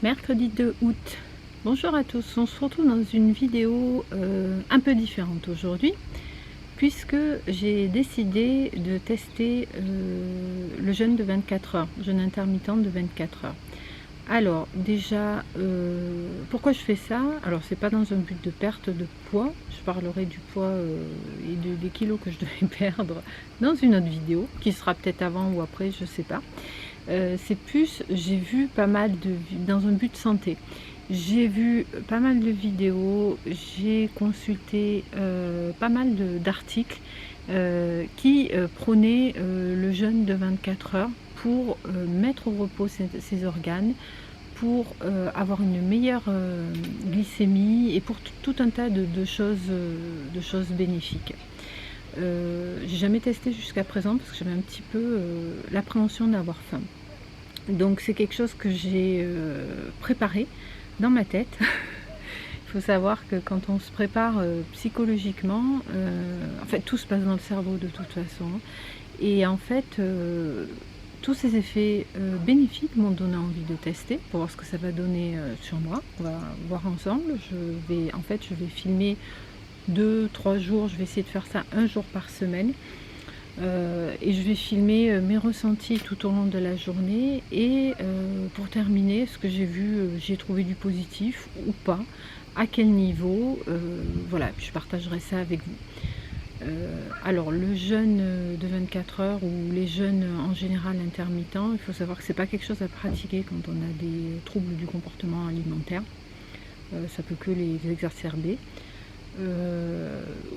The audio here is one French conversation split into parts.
Mercredi 2 août. Bonjour à tous, on se retrouve dans une vidéo un peu différente aujourd'hui puisque j'ai décidé de tester le jeûne de 24 heures, jeûne intermittent de 24 heures. Alors déjà, pourquoi je fais ça? Alors c'est pas dans un but de perte de poids, je parlerai du poids et des kilos que je devais perdre dans une autre vidéo, qui sera peut-être avant ou après, je sais pas. C'est plus, j'ai vu pas mal de, dans un but de santé, j'ai vu pas mal de vidéos, j'ai consulté pas mal d'articles qui prônaient le jeûne de 24 heures pour mettre au repos ses organes, pour avoir une meilleure glycémie et pour tout un tas de choses bénéfiques. J'ai jamais testé jusqu'à présent parce que j'avais un petit peu l'appréhension d'avoir faim. Donc c'est quelque chose que j'ai préparé dans ma tête. Il faut savoir que quand on se prépare psychologiquement, en fait tout se passe dans le cerveau de toute façon. Et en fait, tous ces effets bénéfiques m'ont donné envie de tester pour voir ce que ça va donner sur moi. On va voir ensemble. Je vais filmer 2-3 jours. Je vais essayer de faire ça un jour par semaine. Et je vais filmer mes ressentis tout au long de la journée et pour terminer, ce que j'ai vu, j'ai trouvé du positif ou pas, à quel niveau, voilà, je partagerai ça avec vous. Alors le jeûne de 24 heures ou les jeûnes en général intermittents, il faut savoir que c'est pas quelque chose à pratiquer quand on a des troubles du comportement alimentaire, ça peut que les exacerber.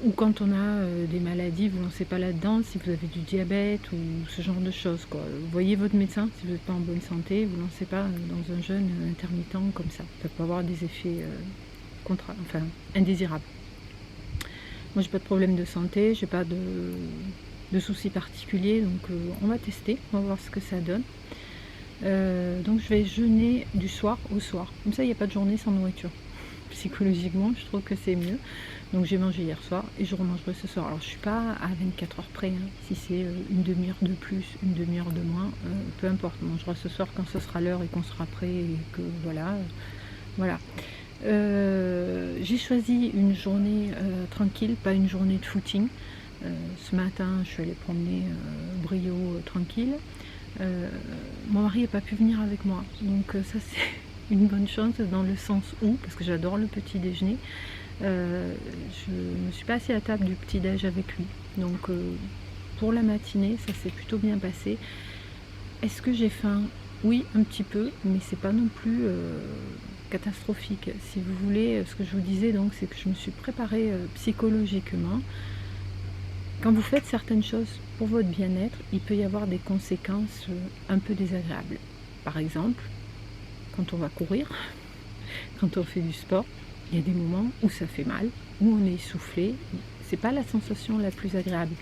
Ou quand on a des maladies, vous ne lancez pas là-dedans, si vous avez du diabète ou ce genre de choses, quoi. Voyez votre médecin, si vous n'êtes pas en bonne santé, vous ne lancez pas dans un jeûne intermittent comme ça. Ça peut avoir des effets indésirables. Moi, j'ai pas de problème de santé, j'ai pas de soucis particuliers, donc on va tester, on va voir ce que ça donne. Donc je vais jeûner du soir au soir, comme ça il n'y a pas de journée sans nourriture. Psychologiquement, je trouve que c'est mieux. Donc j'ai mangé hier soir et je remangerai ce soir. Alors je suis pas à 24 heures près, hein. Si c'est une demi-heure de plus, une demi-heure de moins, peu importe. On mangera ce soir quand ce sera l'heure et qu'on sera prêt et que voilà. J'ai choisi une journée tranquille, pas une journée de footing. Ce matin, je suis allée promener Brio tranquille. Mon mari n'a pas pu venir avec moi, donc ça c'est une bonne chose dans le sens où, parce que j'adore le petit déjeuner, je ne me suis pas assise à la table du petit déj avec lui, donc pour la matinée ça s'est plutôt bien passé. Est-ce que j'ai faim? Oui, un petit peu, mais c'est pas non plus catastrophique. Si vous voulez, ce que je vous disais donc, c'est que je me suis préparée psychologiquement. Quand vous faites certaines choses pour votre bien-être, il peut y avoir des conséquences un peu désagréables. Par exemple, quand on va courir, quand on fait du sport, il y a des moments où ça fait mal, où on est essoufflé. C'est pas la sensation la plus agréable.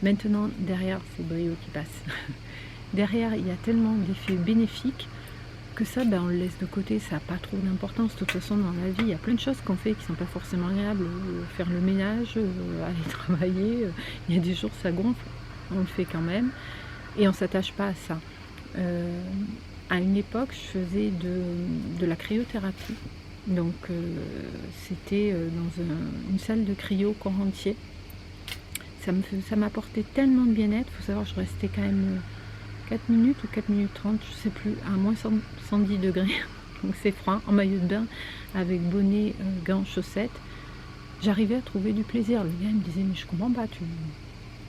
Maintenant, derrière, c'est Brio qui passe. Derrière, il y a tellement d'effets bénéfiques que ça, on le laisse de côté, ça n'a pas trop d'importance. De toute façon, dans la vie, il y a plein de choses qu'on fait qui ne sont pas forcément agréables. Faire le ménage, aller travailler, il y a des jours ça gonfle, on le fait quand même, et on ne s'attache pas à ça. À une époque, je faisais de la cryothérapie. Donc, c'était dans une salle de cryo corps entier. Ça m'apportait tellement de bien-être. Il faut savoir, je restais quand même 4 minutes ou 4 minutes 30, je sais plus, à moins 110 degrés, donc c'est froid, en maillot de bain, avec bonnet, gants, chaussettes. J'arrivais à trouver du plaisir. Le gars il me disait, mais je comprends pas,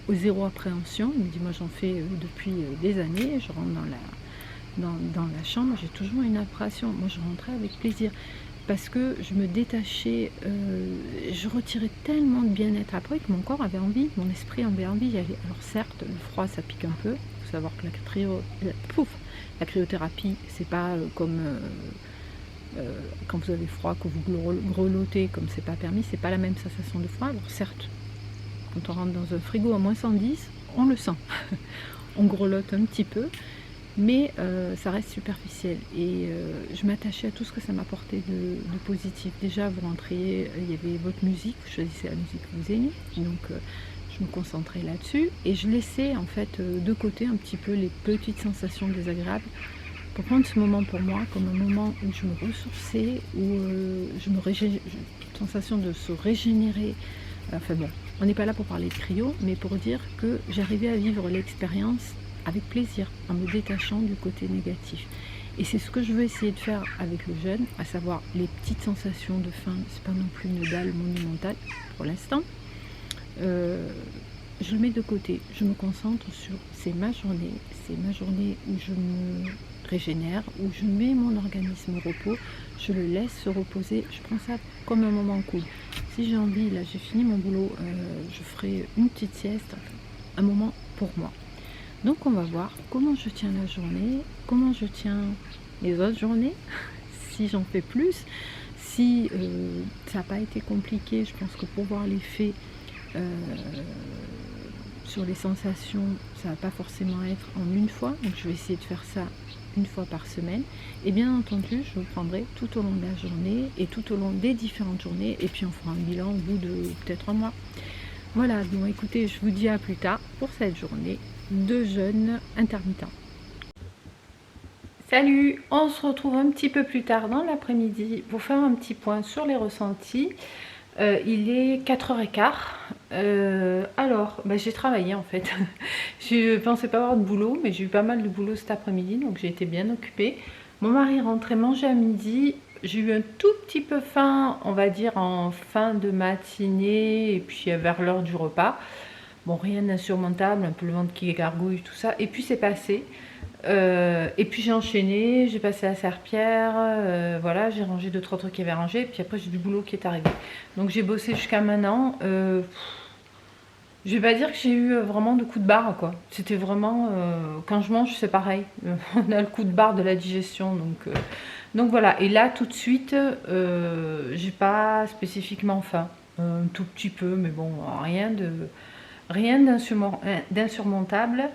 au zéro appréhension. Il me dit, moi j'en fais depuis des années, je rentre dans la chambre, j'ai toujours une appréhension. Moi je rentrais avec plaisir, parce que je me détachais, je retirais tellement de bien-être après que mon corps avait envie, mon esprit avait envie d'y aller. Alors certes, le froid ça pique un peu. Il faut savoir que la cryothérapie, c'est pas comme quand vous avez froid, que vous grelottez, comme c'est pas permis, c'est pas la même sensation de froid. Alors certes, quand on rentre dans un frigo à moins 110, on le sent, on grelotte un petit peu, mais ça reste superficiel. Et je m'attachais à tout ce que ça m'apportait de positif. Déjà, vous rentriez, il y avait votre musique, vous choisissez la musique que vous aimez, donc je me concentrais là-dessus et je laissais en fait de côté un petit peu les petites sensations désagréables pour prendre ce moment pour moi comme un moment où je me ressourçais, où sensation de se régénérer. Enfin bon, on n'est pas là pour parler de cryo, mais pour dire que j'arrivais à vivre l'expérience avec plaisir, en me détachant du côté négatif. Et c'est ce que je veux essayer de faire avec le jeûne, à savoir les petites sensations de faim. C'est pas non plus une dalle monumentale pour l'instant. Je le mets de côté, je me concentre sur c'est ma journée où je me régénère, où je mets mon organisme au repos, je le laisse se reposer, je prends ça comme un moment cool. Si j'ai envie, là j'ai fini mon boulot, je ferai une petite sieste, un moment pour moi. Donc on va voir comment je tiens la journée, comment je tiens les autres journées, si j'en fais plus, si ça n'a pas été compliqué. Je pense que pour voir l'effet sur les sensations, ça va pas forcément être en une fois, donc je vais essayer de faire ça une fois par semaine, et bien entendu je vous prendrai tout au long de la journée et tout au long des différentes journées, et puis on fera un bilan au bout de peut-être un mois. Voilà, bon écoutez, je vous dis à plus tard pour cette journée de jeûne intermittent. Salut, on se retrouve un petit peu plus tard dans l'après-midi pour faire un petit point sur les ressentis. Il est 4h15. Alors, j'ai travaillé en fait. Je pensais pas avoir de boulot, mais j'ai eu pas mal de boulot cet après-midi, donc j'ai été bien occupée. Mon mari est rentré manger à midi. J'ai eu un tout petit peu faim, on va dire en fin de matinée, et puis vers l'heure du repas. Bon, rien d'insurmontable, un peu le ventre qui gargouille, tout ça. Et puis c'est passé. Et puis j'ai enchaîné, j'ai passé la serpillère, voilà, j'ai rangé 2-3 trucs qui avaient rangé, et puis après j'ai du boulot qui est arrivé. Donc j'ai bossé jusqu'à maintenant. Je vais pas dire que j'ai eu vraiment de coups de barre, quoi. C'était vraiment, quand je mange, c'est pareil. On a le coup de barre de la digestion, donc voilà. Et là, tout de suite, j'ai pas spécifiquement faim. Un tout petit peu, mais bon, rien d'insurmontable.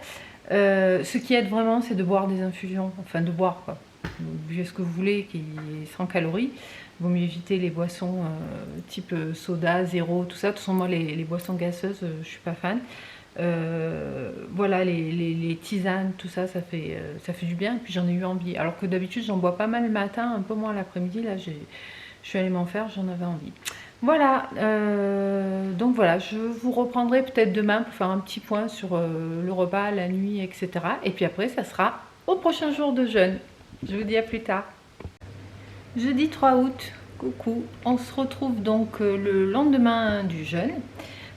Ce qui aide vraiment, c'est de boire des infusions, enfin de boire quoi. Vous buvez ce que vous voulez, qui est sans calories. Il vaut mieux éviter les boissons type soda, zéro, tout ça. De toute façon, moi, les boissons gazeuses, je suis pas fan. Voilà, les tisanes, tout ça, ça fait du bien. Et puis j'en ai eu envie. Alors que d'habitude, j'en bois pas mal le matin, un peu moins l'après-midi. Là, je suis allée m'en faire, j'en avais envie. Voilà, donc voilà, je vous reprendrai peut-être demain pour faire un petit point sur le repas, la nuit, etc. Et puis après, ça sera au prochain jour de jeûne. Je vous dis à plus tard. Jeudi 3 août, coucou. On se retrouve donc le lendemain du jeûne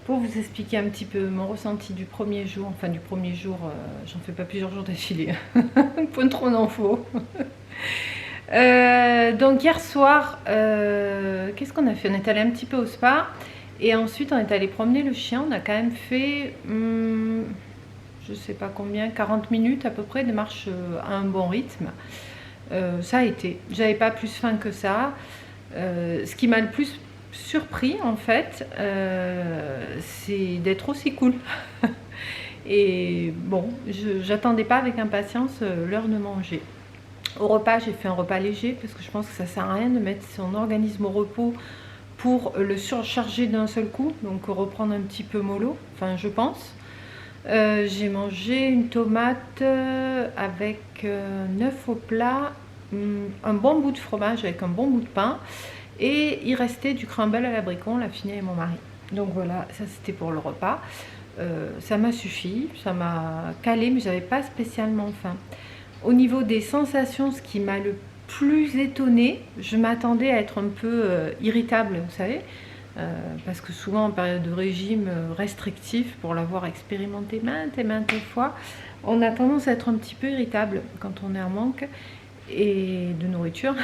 pour vous expliquer un petit peu mon ressenti du premier jour. Enfin, du premier jour, j'en fais pas plusieurs jours d'affilée. Point trop d'infos. Donc hier soir, qu'est-ce qu'on a fait? On est allé un petit peu au spa et ensuite on est allé promener le chien. On a quand même fait, je sais pas combien, 40 minutes à peu près de marche à un bon rythme. Ça a été, j'avais pas plus faim que ça. Ce qui m'a le plus surpris en fait, c'est d'être aussi cool. Et bon, j'attendais pas avec impatience l'heure de manger. Au repas, j'ai fait un repas léger parce que je pense que ça sert à rien de mettre son organisme au repos pour le surcharger d'un seul coup, donc reprendre un petit peu mollo, enfin je pense. J'ai mangé une tomate avec un œuf au plat, un bon bout de fromage avec un bon bout de pain, et il restait du crumble à l'abricot, on l'a fini avec mon mari. Donc voilà, ça c'était pour le repas. Ça m'a suffi, ça m'a calé, mais j'avais pas spécialement faim. Au niveau des sensations, ce qui m'a le plus étonnée, je m'attendais à être un peu irritable, vous savez, parce que souvent en période de régime restrictif, pour l'avoir expérimenté maintes et maintes fois, on a tendance à être un petit peu irritable quand on est en manque et de nourriture.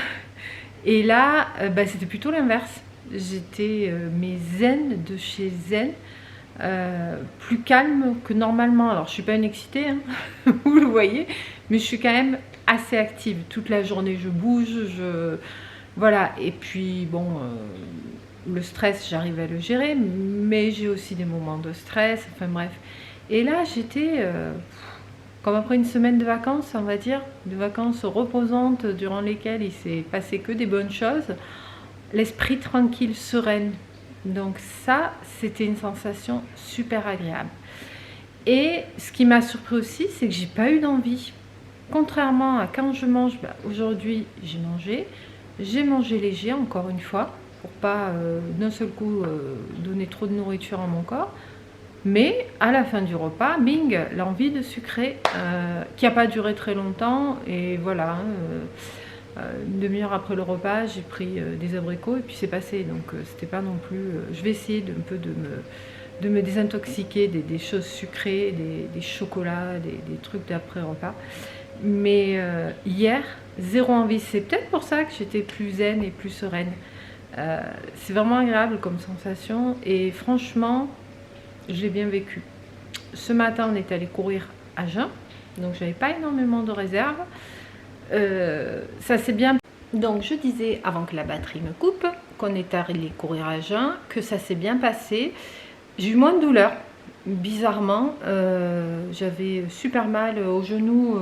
Et là, c'était plutôt l'inverse. J'étais mais zen de chez zen. Plus calme que normalement. Alors je suis pas une excitée, hein, vous le voyez, mais je suis quand même assez active toute la journée. Je bouge, voilà. Et puis bon, le stress, j'arrive à le gérer, mais j'ai aussi des moments de stress. Enfin bref. Et là, j'étais comme après une semaine de vacances, on va dire, de vacances reposantes durant lesquelles il s'est passé que des bonnes choses. L'esprit tranquille, sereine. Donc ça, c'était une sensation super agréable. Et ce qui m'a surpris aussi, c'est que j'ai pas eu d'envie. contrairement à quand je mange, bah, aujourd'hui j'ai mangé léger encore une fois, pour pas d'un seul coup donner trop de nourriture à mon corps. Mais à la fin du repas, bing, l'envie de sucrer, qui n'a pas duré très longtemps. Et voilà, une demi-heure après le repas, j'ai pris des abricots et puis c'est passé. Donc c'était pas non plus... je vais essayer de me désintoxiquer des choses sucrées, des chocolats, des trucs d'après-repas. Mais hier, zéro envie. C'est peut-être pour ça que j'étais plus zen et plus sereine. C'est vraiment agréable comme sensation. Et franchement, je l'ai bien vécu. Ce matin, on est allé courir à jeun. Donc, j'avais pas énormément de réserve. Ça s'est bien... Donc, je disais, avant que la batterie me coupe, qu'on est allé courir à jeun, que ça s'est bien passé. J'ai eu moins de douleur. Bizarrement, j'avais super mal au genou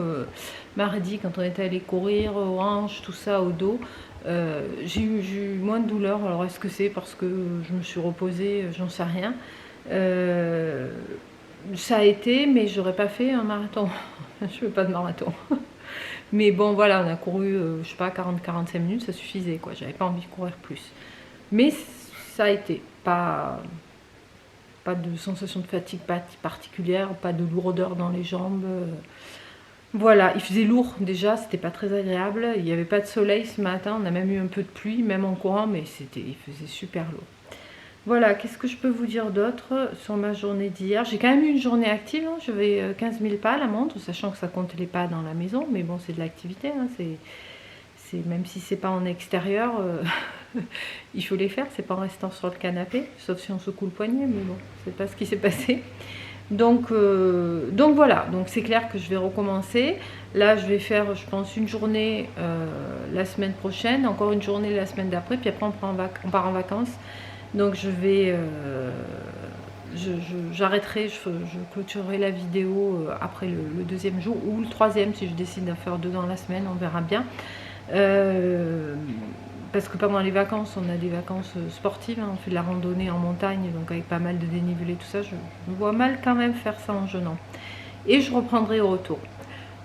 mardi quand on était allé courir, aux hanches, tout ça, au dos. J'ai eu moins de douleur. Alors, est-ce que c'est parce que je me suis reposée? J'en sais rien. Ça a été, mais j'aurais pas fait un marathon. Je veux pas de marathon. Mais bon, voilà, on a couru, je sais pas, 40-45 minutes, ça suffisait, quoi. J'avais pas envie de courir plus. Mais ça a été. Pas de sensation de fatigue particulière, pas de lourdeur dans les jambes. Voilà, il faisait lourd déjà, c'était pas très agréable. Il n'y avait pas de soleil ce matin, on a même eu un peu de pluie, même en courant, mais il faisait super lourd. Voilà, qu'est-ce que je peux vous dire d'autre sur ma journée d'hier? J'ai quand même eu une journée active, hein. Je vais 15 000 pas à la montre, sachant que ça compte les pas dans la maison, mais bon, c'est de l'activité, hein. Même si c'est pas en extérieur, il faut les faire, c'est pas en restant sur le canapé, sauf si on secoue le poignet, mais bon, c'est pas ce qui s'est passé. Donc voilà, donc c'est clair que je vais recommencer. Là, je vais faire, je pense, une journée la semaine prochaine, encore une journée la semaine d'après, puis après on part en vacances. Donc je vais, j'arrêterai, je clôturerai la vidéo après le deuxième jour ou le troisième si je décide d'en faire deux dans la semaine, on verra bien. Parce que pendant les vacances, on a des vacances sportives, hein, on fait de la randonnée en montagne, donc avec pas mal de dénivelé, tout ça, je me vois mal quand même faire ça en jeûnant. Et je reprendrai au retour.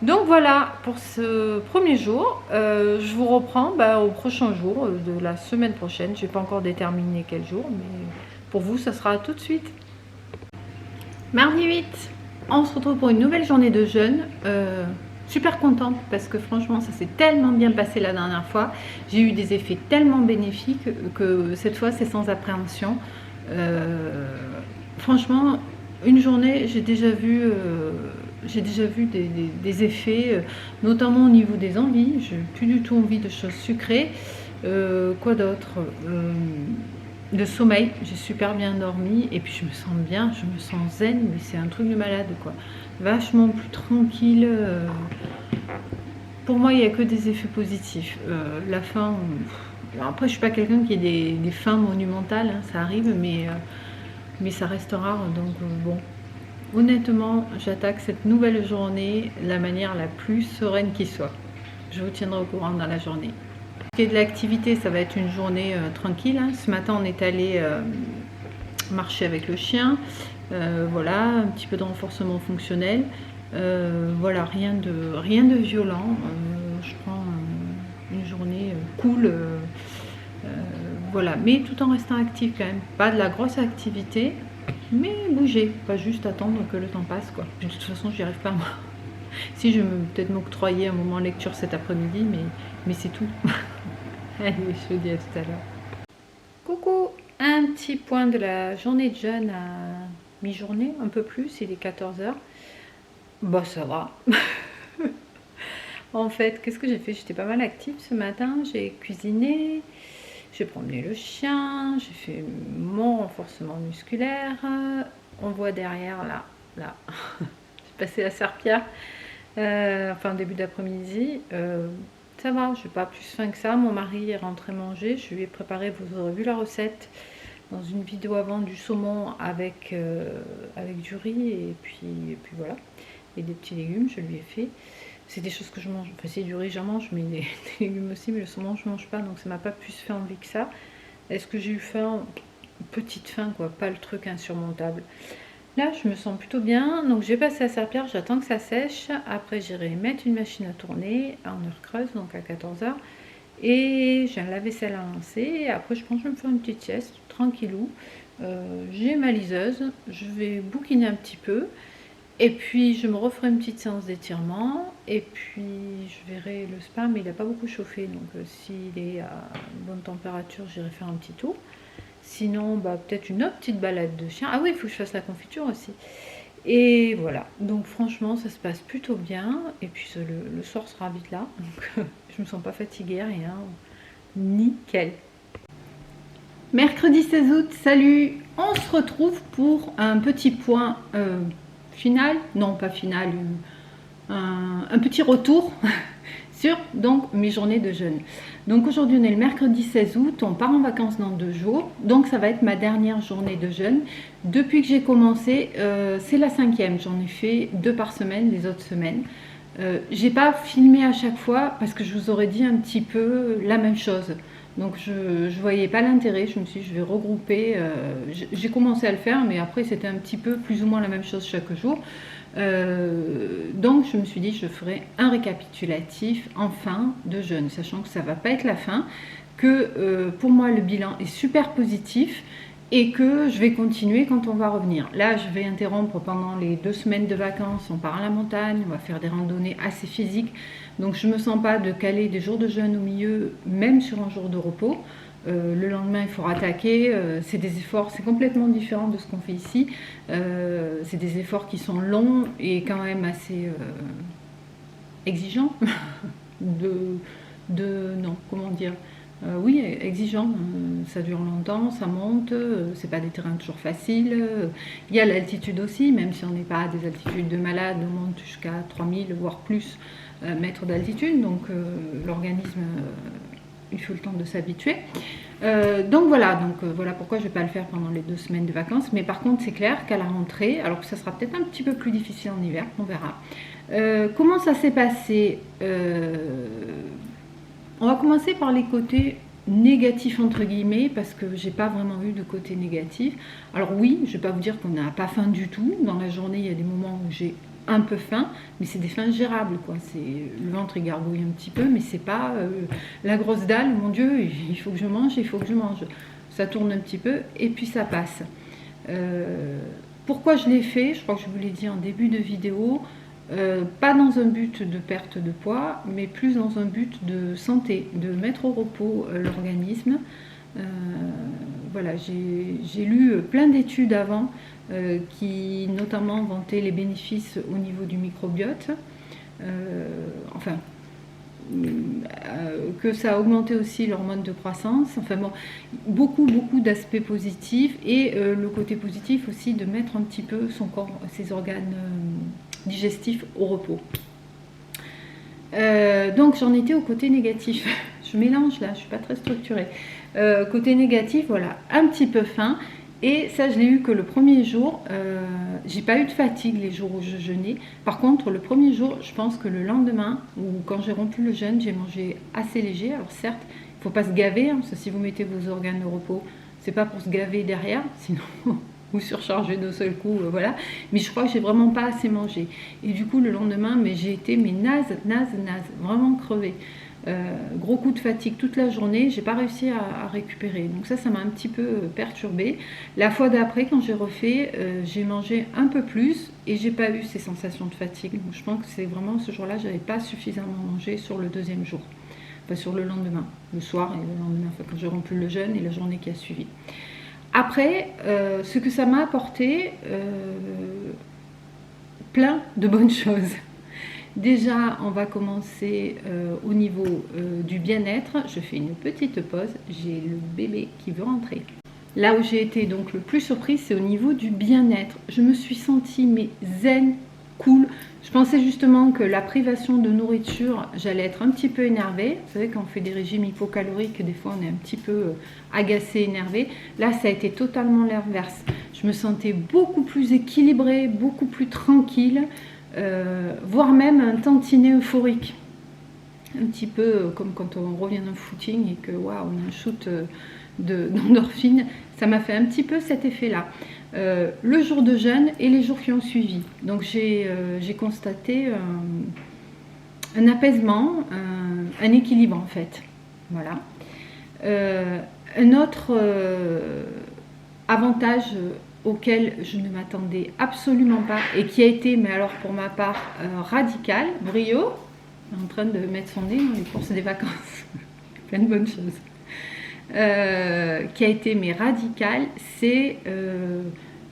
Donc voilà pour ce premier jour. Je vous reprends au prochain jour de la semaine prochaine. Je n'ai pas encore déterminé quel jour, mais pour vous, ça sera tout de suite. Mardi 8, on se retrouve pour une nouvelle journée de jeûne. Super contente parce que franchement, ça s'est tellement bien passé la dernière fois. J'ai eu des effets tellement bénéfiques que cette fois, c'est sans appréhension. Franchement, une journée, j'ai déjà vu des effets, notamment au niveau des envies. Je n'ai plus du tout envie de choses sucrées. Quoi d'autre? Le sommeil, j'ai super bien dormi et puis je me sens bien, je me sens zen, mais c'est un truc de malade, quoi. Vachement plus tranquille. Pour moi, il n'y a que des effets positifs. La faim, après, je suis pas quelqu'un qui ait des faims monumentales, hein, ça arrive, mais ça reste rare, donc bon. Honnêtement, j'attaque cette nouvelle journée de la manière la plus sereine qui soit. Je vous tiendrai au courant dans la journée. Ce qui est de l'activité, ça va être une journée tranquille, hein. Ce matin, on est allé marcher avec le chien. Voilà, un petit peu de renforcement fonctionnel. Voilà, rien de violent. Je prends une journée cool. Voilà, mais tout en restant actif quand même. Pas de la grosse activité, mais bouger, pas juste attendre que le temps passe, quoi. De toute façon, j'y arrive pas, moi. Si, je vais peut-être m'octroyer un moment lecture cet après-midi, mais c'est tout. Allez, je vous dis à tout à l'heure. Coucou, un petit point de la journée de jeûne à mi-journée, un peu plus, il est 14h. Bah ça va. En fait, qu'est-ce que j'ai fait? J'étais pas mal active ce matin, j'ai cuisiné, j'ai promené le chien, j'ai fait mon renforcement musculaire. On voit derrière, là, j'ai passé la serpillère, enfin début d'après-midi. Ça va, je n'ai pas plus faim que ça. Mon mari est rentré manger, je lui ai préparé, vous aurez vu la recette dans une vidéo avant, du saumon avec du riz et puis voilà. Et des petits légumes, je lui ai fait. C'est des choses que je mange. Enfin, c'est du riz, j'en mange, mais des légumes aussi, mais le saumon, je mange pas, donc ça m'a pas plus fait envie que ça. Est-ce que j'ai eu faim? Petite faim, quoi, pas le truc insurmontable. Là, je me sens plutôt bien. Donc, j'ai passé la serpillère, j'attends que ça sèche. Après, j'irai mettre une machine à tourner en heure creuse, donc à 14 h. Et j'ai un lave-vaisselle à lancer. Et après, je pense que je vais me faire une petite sieste, tranquillou. J'ai ma liseuse. Je vais bouquiner un petit peu. Et puis, je me referai une petite séance d'étirement. Et puis, je verrai le spa, mais il n'a pas beaucoup chauffé. Donc, s'il est à bonne température, j'irai faire un petit tour. Sinon, bah, peut-être une autre petite balade de chien. Ah oui, il faut que je fasse la confiture aussi. Et voilà, donc franchement, ça se passe plutôt bien. Et puis le soir sera vite là. Donc je me sens pas fatiguée, rien. Nickel. Mercredi 16 août, salut. On se retrouve pour un petit point final. Non, pas final. Un petit retour sur donc mes journées de jeûne. Donc aujourd'hui on est le mercredi 16 août, on part en vacances dans 2 jours, donc ça va être ma dernière journée de jeûne. Depuis que j'ai commencé, c'est la 5e, j'en ai fait 2 par semaine les autres semaines. J'ai pas filmé à chaque fois parce que je vous aurais dit un petit peu la même chose. Donc je voyais pas l'intérêt, je me suis dit je vais regrouper, j'ai commencé à le faire mais après c'était un petit peu plus ou moins la même chose chaque jour. Donc je me suis dit je ferai un récapitulatif en fin de jeûne, sachant que ça va pas être la fin, que pour moi le bilan est super positif et que je vais continuer quand on va revenir. Là je vais interrompre pendant les 2 semaines de vacances, on part à la montagne, on va faire des randonnées assez physiques, donc je me sens pas de caler des jours de jeûne au milieu, même sur un jour de repos. Le lendemain il faut rattaquer, c'est des efforts, c'est complètement différent de ce qu'on fait ici, c'est des efforts qui sont longs et quand même assez exigeants non, comment dire, oui, exigeant, ça dure longtemps, ça monte, c'est pas des terrains toujours faciles, il y a l'altitude aussi, même si on n'est pas à des altitudes de malade, on monte jusqu'à 3000 voire plus mètres d'altitude, donc l'organisme il faut le temps de s'habituer. Donc voilà pourquoi je ne vais pas le faire pendant les 2 semaines de vacances. Mais par contre, c'est clair qu'à la rentrée, alors que ça sera peut-être un petit peu plus difficile en hiver, on verra. Comment ça s'est passé? On va commencer par les côtés négatifs entre guillemets parce que j'ai pas vraiment eu de côté négatif. Alors oui, je vais pas vous dire qu'on n'a pas faim du tout. Dans la journée, il y a des moments où j'ai un peu faim, mais c'est des faims gérables quoi. C'est le ventre il gargouille un petit peu, mais c'est pas la grosse dalle. Mon Dieu, il faut que je mange, il faut que je mange. Ça tourne un petit peu et puis ça passe. Pourquoi je l'ai fait? Je crois que je vous l'ai dit en début de vidéo. Pas dans un but de perte de poids, mais plus dans un but de santé, de mettre au repos l'organisme. Voilà, j'ai lu plein d'études avant qui notamment vantaient les bénéfices au niveau du microbiote. Enfin, que ça a augmenté aussi l'hormone de croissance. Enfin bon, beaucoup d'aspects positifs et le côté positif aussi de mettre un petit peu son corps, ses organes digestifs au repos. Donc j'en étais au côté négatif. Je mélange là, je suis pas très structurée. Côté négatif, voilà, un petit peu faim. Et ça, je l'ai eu que le premier jour. J'ai pas eu de fatigue les jours où je jeûnais. Par contre, le premier jour, je pense que le lendemain, ou quand j'ai rompu le jeûne, j'ai mangé assez léger. Alors certes, il ne faut pas se gaver, hein, parce que si vous mettez vos organes au repos, c'est pas pour se gaver derrière, sinon vous surchargez d'un seul coup, voilà. Mais je crois que j'ai vraiment pas assez mangé. Et du coup, le lendemain, mais j'ai été naze, vraiment crevée. Gros coup de fatigue toute la journée, j'ai pas réussi à récupérer, donc ça m'a un petit peu perturbée. La fois d'après, quand j'ai refait, j'ai mangé un peu plus et j'ai pas eu ces sensations de fatigue. Donc, je pense que c'est vraiment ce jour-là, j'avais pas suffisamment mangé sur le deuxième jour, enfin sur le lendemain, le soir et le lendemain, enfin, quand j'ai rompu le jeûne et la journée qui a suivi. Après, ce que ça m'a apporté, plein de bonnes choses. Déjà, on va commencer au niveau du bien-être. Je fais une petite pause. J'ai le bébé qui veut rentrer. Là où j'ai été donc le plus surprise, c'est au niveau du bien-être. Je me suis sentie mais zen, cool. Je pensais justement que la privation de nourriture, j'allais être un petit peu énervée. Vous savez, quand on fait des régimes hypocaloriques, des fois on est un petit peu agacé, énervé. Là, ça a été totalement l'inverse. Je me sentais beaucoup plus équilibrée, beaucoup plus tranquille. Voire même un tantinet euphorique. un petit peu comme quand on revient d'un footing et que waouh, on a un shoot d'endorphine. Ça m'a fait un petit peu cet effet-là. Le jour de jeûne et les jours qui ont suivi. Donc j'ai constaté un apaisement, un équilibre en fait. Voilà. Un autre avantage auquel je ne m'attendais absolument pas et qui a été, mais alors pour ma part, radical. Brio est en train de mettre son nez dans les courses des vacances. Plein de bonnes choses. Qui a été mais radical, c'est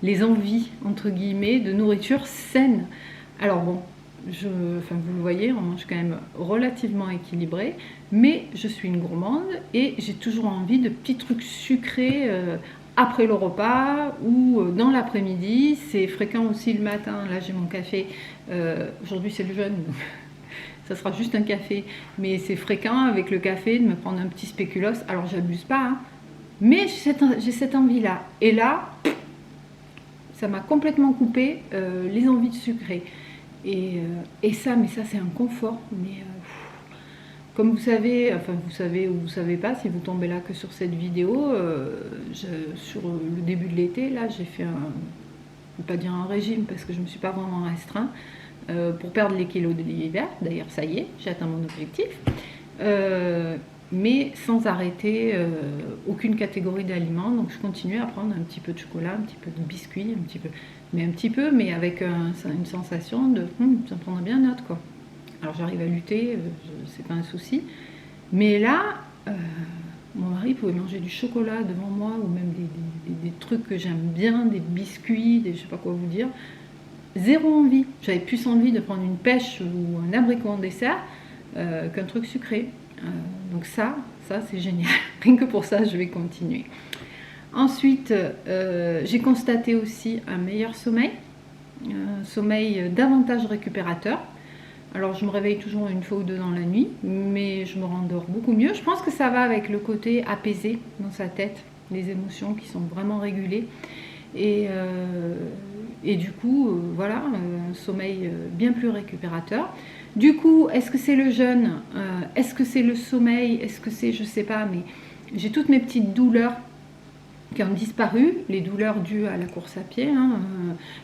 les envies entre guillemets de nourriture saine. Alors bon, vous le voyez, on mange quand même relativement équilibré, mais je suis une gourmande et j'ai toujours envie de petits trucs sucrés après le repas ou dans l'après-midi. C'est fréquent aussi le matin. Là j'ai mon café, aujourd'hui c'est le jeûne, ça sera juste un café, mais c'est fréquent avec le café de me prendre un petit spéculoos. Alors j'abuse pas, hein, mais j'ai cette envie là, et là ça m'a complètement coupé les envies de sucrer, et ça, mais ça c'est un confort, mais comme vous savez, enfin vous savez ou vous savez pas, si vous tombez là que sur cette vidéo, sur le début de l'été, là j'ai fait je ne vais pas dire un régime parce que je ne me suis pas vraiment restreint, pour perdre les kilos de l'hiver. D'ailleurs ça y est, j'ai atteint mon objectif, mais sans arrêter aucune catégorie d'aliments. Donc je continue à prendre un petit peu de chocolat, un petit peu de biscuits, un petit peu, mais avec une sensation de ça me prendrait bien note quoi. Alors j'arrive à lutter, c'est pas un souci, mais là mon mari pouvait manger du chocolat devant moi, ou même des trucs que j'aime bien, des biscuits, je sais pas quoi vous dire. Zéro envie. J'avais plus envie de prendre une pêche ou un abricot en dessert qu'un truc sucré. Donc ça c'est génial. Rien que pour ça, je vais continuer. Ensuite, j'ai constaté aussi un meilleur sommeil, un sommeil davantage récupérateur. Alors je me réveille toujours une fois ou deux dans la nuit, mais je me rendors beaucoup mieux. Je pense que ça va avec le côté apaisé dans sa tête, les émotions qui sont vraiment régulées. Et du coup, voilà, un sommeil bien plus récupérateur. Du coup, est-ce que c'est le jeûne, est-ce que c'est le sommeil, est-ce que c'est, je sais pas, mais j'ai toutes mes petites douleurs qui ont disparu, les douleurs dues à la course à pied, hein,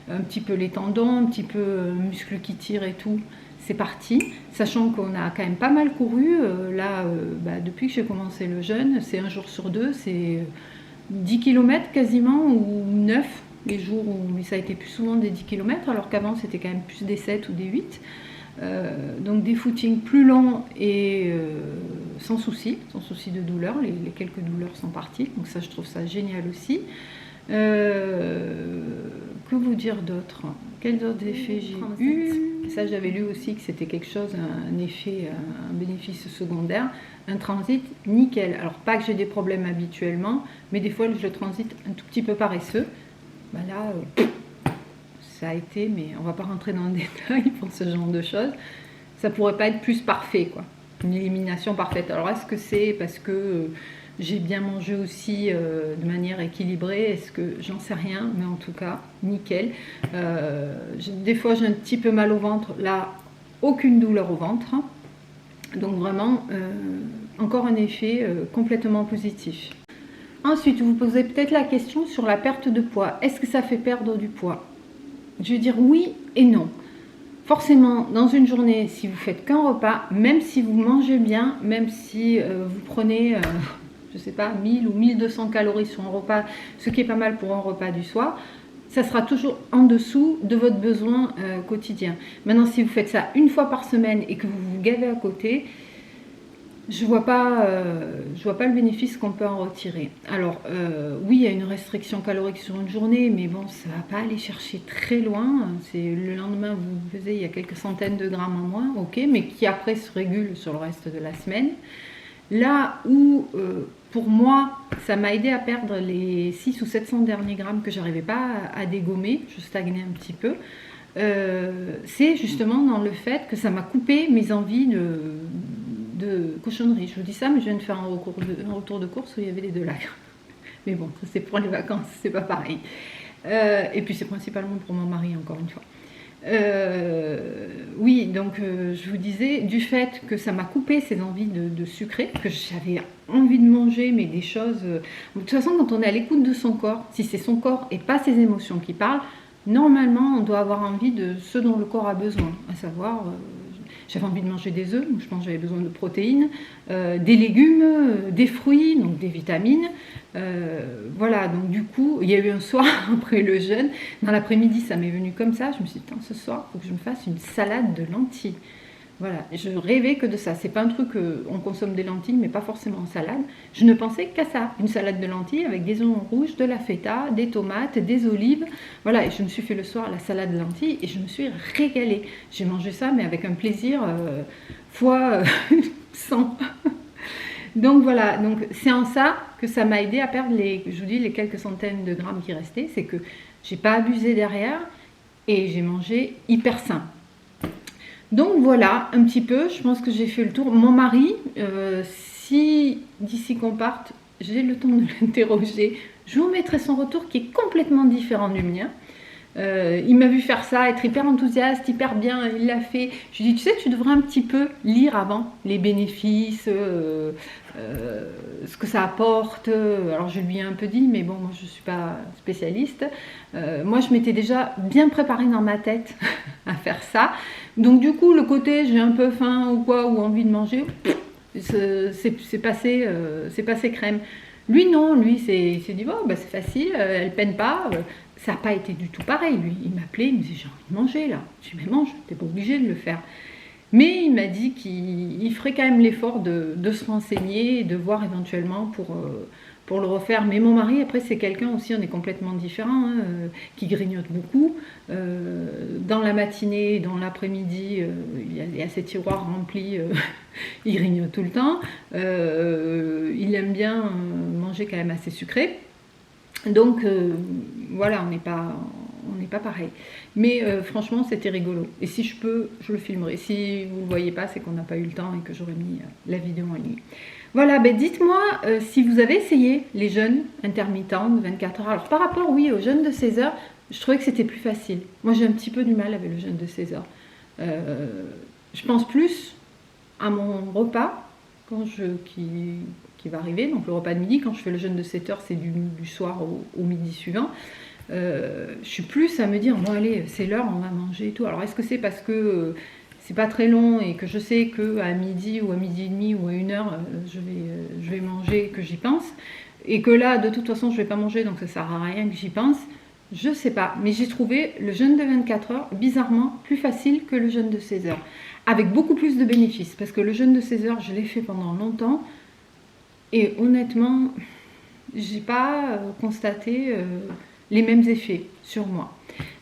un petit peu les tendons, un petit peu muscles qui tirent et tout, c'est parti. Sachant qu'on a quand même pas mal couru, depuis que j'ai commencé le jeûne, c'est un jour sur deux, c'est 10 km quasiment, ou 9 les jours où ça a été plus souvent des 10 km, alors qu'avant c'était quand même plus des 7 ou des 8. Donc des footings plus longs et sans souci de douleur, les quelques douleurs sont parties, donc ça je trouve ça génial aussi. Que vous dire d'autre? Quels autres effets j'ai eu? Ça j'avais lu aussi que c'était quelque chose, un effet, un bénéfice secondaire, un transit nickel. Alors pas que j'ai des problèmes habituellement, mais des fois je transite un tout petit peu paresseux. Ben là, ça a été, mais on va pas rentrer dans le détail pour ce genre de choses. Ça pourrait pas être plus parfait, quoi. Une élimination parfaite. Alors est-ce que c'est parce que j'ai bien mangé aussi de manière équilibrée? Est-ce que j'en sais rien, mais en tout cas nickel. Des fois j'ai un petit peu mal au ventre, là aucune douleur au ventre, donc vraiment encore un effet complètement positif. Ensuite, vous posez peut-être la question sur la perte de poids. Est-ce que ça fait perdre du poids? Je vais dire oui et non. Forcément, dans une journée, si vous faites qu'un repas, même si vous mangez bien, même si vous prenez, je sais pas, 1000 ou 1200 calories sur un repas, ce qui est pas mal pour un repas du soir, ça sera toujours en dessous de votre besoin quotidien. Maintenant, si vous faites ça une fois par semaine et que vous vous gavez à côté, je vois pas le bénéfice qu'on peut en retirer. Alors oui, il y a une restriction calorique sur une journée, mais bon, ça va pas aller chercher très loin. C'est le lendemain, vous pesez, il y a quelques centaines de grammes en moins, ok, mais qui après se régule sur le reste de la semaine. Là où pour moi, ça m'a aidé à perdre les 600 ou 700 derniers grammes que j'arrivais pas à dégommer, je stagnais un petit peu. C'est justement dans le fait que ça m'a coupé mes envies de cochonnerie. Je vous dis ça, mais je viens de faire un retour de course où il y avait les 2 lacs. Mais bon, ça c'est pour les vacances, c'est pas pareil. Et puis c'est principalement pour mon mari, encore une fois. Oui, donc je vous disais, du fait que ça m'a coupé ces envies de sucré, que j'avais envie de manger, mais des choses... De toute façon, quand on est à l'écoute de son corps, si c'est son corps et pas ses émotions qui parlent, normalement, on doit avoir envie de ce dont le corps a besoin, à savoir... j'avais envie de manger des œufs, donc je pense que j'avais besoin de protéines, des légumes, des fruits, donc des vitamines. Voilà, donc du coup, il y a eu un soir après le jeûne, dans l'après-midi, ça m'est venu comme ça. Je me suis dit, ce soir, il faut que je me fasse une salade de lentilles. Voilà, je rêvais que de ça. C'est pas un truc, on consomme des lentilles, mais pas forcément en salade. Je ne pensais qu'à ça, une salade de lentilles avec des oignons rouges, de la feta, des tomates, des olives. Voilà, et je me suis fait le soir la salade de lentilles et je me suis régalée. J'ai mangé ça, mais avec un plaisir fois 100. Donc voilà, donc c'est en ça que ça m'a aidé à perdre je vous dis, les quelques centaines de grammes qui restaient. C'est que j'ai pas abusé derrière et j'ai mangé hyper sain. Donc voilà, un petit peu, je pense que j'ai fait le tour. Mon mari, si d'ici qu'on parte, j'ai le temps de l'interroger, je vous mettrai son retour qui est complètement différent du mien. Il m'a vu faire ça, être hyper enthousiaste, hyper bien, il l'a fait. Je lui ai dit, tu sais, tu devrais un petit peu lire avant les bénéfices, ce que ça apporte. Alors je lui ai un peu dit, mais bon, moi je ne suis pas spécialiste. Moi je m'étais déjà bien préparée dans ma tête à faire ça. Donc du coup, le côté j'ai un peu faim ou quoi, ou envie de manger, c'est passé crème. Lui non, lui il s'est dit, oh, bah, c'est facile, elle peine pas. Ça n'a pas été du tout pareil, lui. Il m'appelait, il me disait, j'ai envie de manger là. Je dis, mais mange, t'es pas obligé de le faire. Mais il m'a dit qu'il ferait quand même l'effort de se renseigner et de voir éventuellement pour le refaire. Mais mon mari, après, c'est quelqu'un aussi, on est complètement différent, hein, qui grignote beaucoup. Dans la matinée, dans l'après-midi, il y a ses tiroirs remplis, il grignote tout le temps. Il aime bien manger quand même assez sucré. Donc voilà, on n'est pas pareil. Mais franchement, c'était rigolo. Et si je peux, je le filmerai. Si vous ne le voyez pas, c'est qu'on n'a pas eu le temps et que j'aurais mis la vidéo en ligne. Voilà, ben dites-moi si vous avez essayé les jeûnes intermittents de 24 heures. Alors par rapport, oui, au jeûne de 16 heures, je trouvais que c'était plus facile. Moi, j'ai un petit peu du mal avec le jeûne de 16 heures. Je pense plus à mon repas qui va arriver, donc le repas de midi. Quand je fais le jeûne de 7 heures, c'est du soir au midi suivant. Je suis plus à me dire, bon allez, c'est l'heure, on va manger et tout. Alors est-ce que c'est parce que c'est pas très long et que je sais qu'à midi ou à midi et demi ou à 1 heure, je vais manger, que j'y pense, et que là, de toute façon, je vais pas manger, donc ça sert à rien que j'y pense. Je sais pas, mais j'ai trouvé le jeûne de 24 heures bizarrement plus facile que le jeûne de 16 heures, avec beaucoup plus de bénéfices, parce que le jeûne de 16 heures, je l'ai fait pendant longtemps, et honnêtement, j'ai pas constaté les mêmes effets sur moi.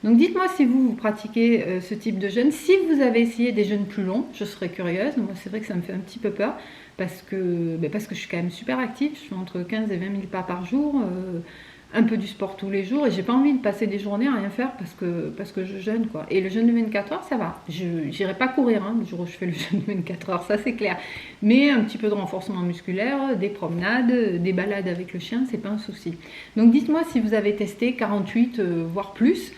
Donc dites-moi si vous pratiquez ce type de jeûne. Si vous avez essayé des jeûnes plus longs, je serais curieuse. Moi, c'est vrai que ça me fait un petit peu peur parce que je suis quand même super active. Je fais entre 15 et 20 000 pas par jour, un peu du sport tous les jours, et j'ai pas envie de passer des journées à rien faire parce que je jeûne, quoi. Et le jeûne de 24 heures, ça va. Je n'irai pas courir le jour où je fais le jeûne de 24 heures, ça c'est clair. Mais un petit peu de renforcement musculaire, des promenades, des balades avec le chien, c'est pas un souci. Donc dites-moi si vous avez testé 48 voire plus.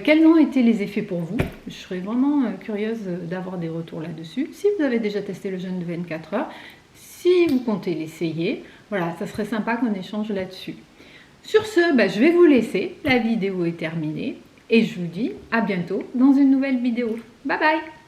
Quels ont été les effets pour vous? Je serais vraiment curieuse d'avoir des retours là-dessus. Si vous avez déjà testé le jeûne de 24 heures, si vous comptez l'essayer, voilà, ça serait sympa qu'on échange là-dessus. Sur ce, je vais vous laisser, la vidéo est terminée et je vous dis à bientôt dans une nouvelle vidéo. Bye bye!